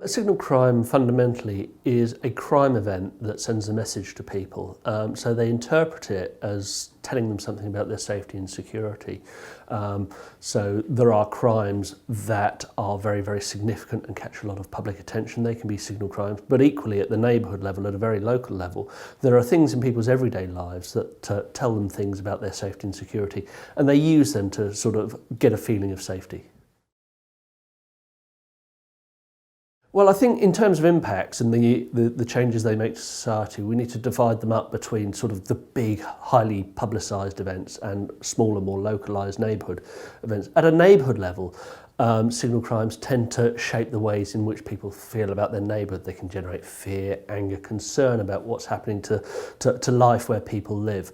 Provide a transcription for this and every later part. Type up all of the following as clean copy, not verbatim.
A signal crime fundamentally is a crime event that sends a message to people. So they interpret it as telling them something about their safety and security. So there are crimes that are very, very significant and catch a lot of public attention. They can be signal crimes, but equally at the neighbourhood level, at a very local level, there are things in people's everyday lives that tell them things about their safety and security, and they use them to sort of get a feeling of safety. Well, I think in terms of impacts and the changes they make to society, we need to divide them up between sort of the big, highly publicised events and smaller, more localised neighbourhood events. At a neighbourhood level, signal crimes tend to shape the ways in which people feel about their neighbourhood. They can generate fear, anger, concern about what's happening to life where people live.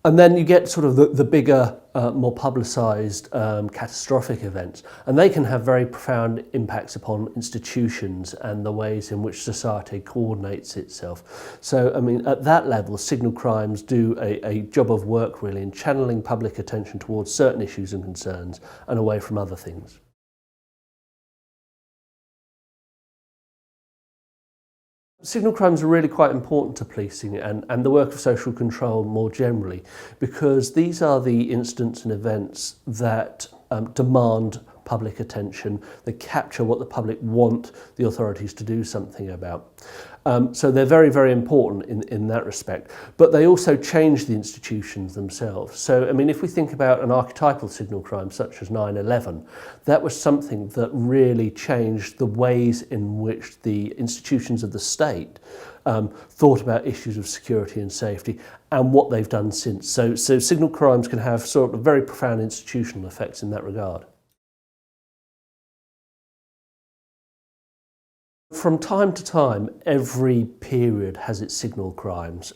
And then you get sort of the bigger, more publicised catastrophic events, and they can have very profound impacts upon institutions and the ways in which society coordinates itself. So, I mean, at that level, signal crimes do a job of work really in channeling public attention towards certain issues and concerns and away from other things. Signal crimes are really quite important to policing and the work of social control more generally, because these are the incidents and events that demand public attention, that capture what the public want the authorities to do something about. So they're very, very important in that respect, but they also change the institutions themselves. So, I mean, if we think about an archetypal signal crime such as 9/11, that was something that really changed the ways in which the institutions of the state thought about issues of security and safety and what they've done since. So signal crimes can have sort of very profound institutional effects in that regard. From time to time, every period has its signal crimes.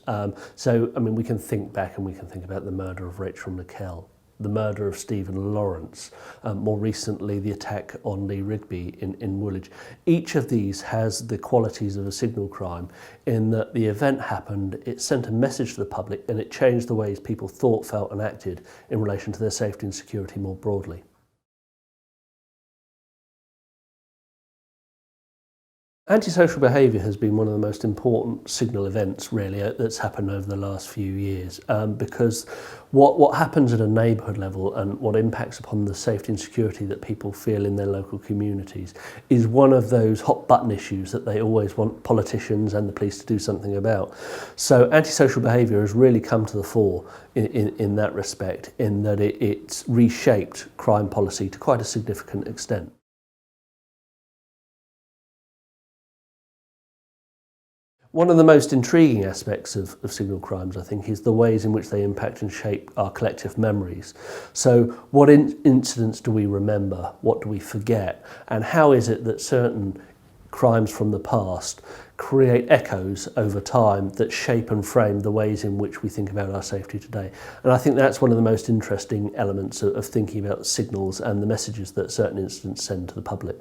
So, I mean, we can think back and we can think about the murder of Rachel McKell, the murder of Stephen Lawrence, more recently the attack on Lee Rigby in Woolwich. Each of these has the qualities of a signal crime in that the event happened, it sent a message to the public, and it changed the ways people thought, felt and acted in relation to their safety and security more broadly. Antisocial behaviour has been one of the most important signal events really that's happened over the last few years, because what happens at a neighbourhood level and what impacts upon the safety and security that people feel in their local communities is one of those hot button issues that they always want politicians and the police to do something about. So antisocial behaviour has really come to the fore in that respect, in that it's reshaped crime policy to quite a significant extent. One of the most intriguing aspects of signal crimes, I think, is the ways in which they impact and shape our collective memories. So what incidents do we remember? What do we forget? And how is it that certain crimes from the past create echoes over time that shape and frame the ways in which we think about our safety today? And I think that's one of the most interesting elements of thinking about signals and the messages that certain incidents send to the public.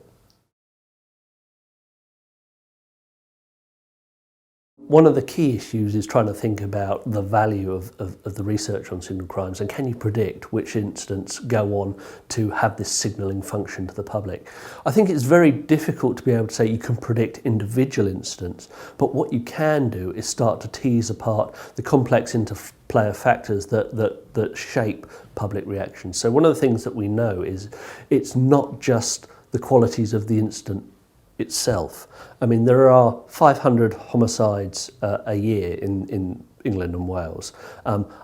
One of the key issues is trying to think about the value of the research on signal crimes, and can you predict which incidents go on to have this signalling function to the public. I think it's very difficult to be able to say you can predict individual incidents, but what you can do is start to tease apart the complex interplay of factors that shape public reactions. So one of the things that we know is it's not just the qualities of the incident itself. I mean, there are 500 homicides a year in England and Wales.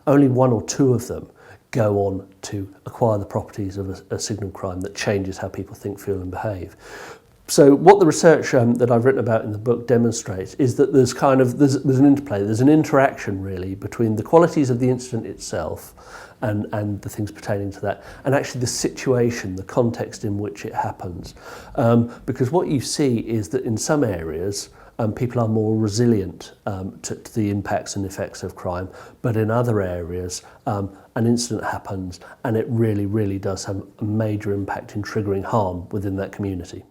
Only one or two of them go on to acquire the properties of a signal crime that changes how people think, feel and behave. So what the research that I've written about in the book demonstrates is that there's an interplay, there's an interaction really between the qualities of the incident itself and the things pertaining to that, and actually the situation, the context in which it happens. Because what you see is that in some areas, people are more resilient to the impacts and effects of crime, but in other areas, an incident happens and it really, really does have a major impact in triggering harm within that community.